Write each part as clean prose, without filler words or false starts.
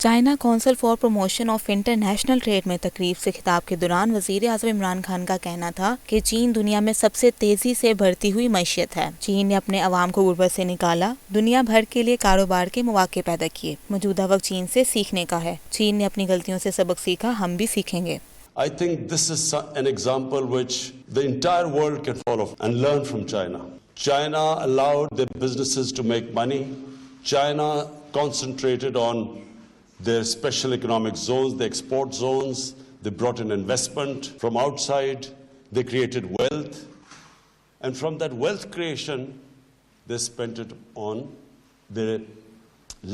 China council for promotion of international trade में तकरीब से खिताब के दौरान वजीर आज़म इमरान खान का कहना था कि चीन दुनिया में सबसे तेजी से बढ़ती हुई मईशत है। चीन ने अपने अवाम को गुर्बत से निकाला, दुनिया भर के लिए कारोबार के मौके पैदा किए। मौजूदा वक्त चीन से सीखने का है। चीन ने अपनी गलतियों से सबक सीखा, हम भी सीखेंगे। I think this is an example which the entire world can follow and learn from China. China allowed their businesses to make money. China concentrated on their special economic zones, the export zones. They brought in investment from outside. They created wealth. And from that wealth creation, they spent it on their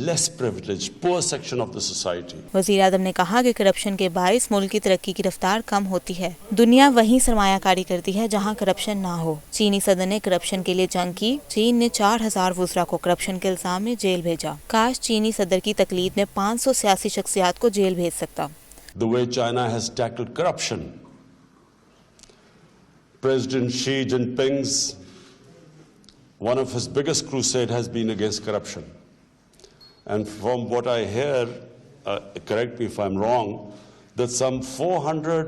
less privileged, poor section of the society. वज़ीर आज़म ने कहा कि corruption के बाइस मुल्क की तरक्की की रफ्तार कम होती है। दुनिया वहीं सरमायाकारी करती है जहां करप्शन ना हो। चीनी सदर ने करप्शन के लिए जंग की। चीन ने 4000 वुज़रा को करप्शन के इल्जाम में जेल भेजा। काश चीनी सदर की तकलीद में 500 सियासी शख्सियात को जेल भेज सकता। The way China has tackled corruption, President Xi Jinping's one of his biggest crusade has been against corruption. And from what I hear, correct me if I'm wrong, that some 400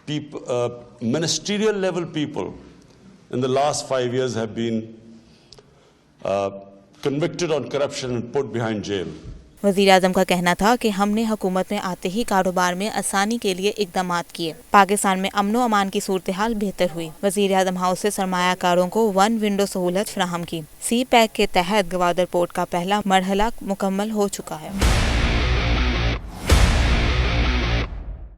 people, ministerial level people in the last 5 years have been convicted on corruption and put behind jail. वज़ीर आज़म का कहना था कि हमने हुकूमत में आते ही कारोबार में आसानी के लिए इक़दामात किए। पाकिस्तान में अमनो अमान की सूरत हाल बेहतर हुई। वज़ीर आज़म हाउस से सरमायाकारों को 1 विंडो सहूलत फराहम की। सी पैक के तहत गवादर पोर्ट का पहला मरहला मुकम्मल हो चुका है।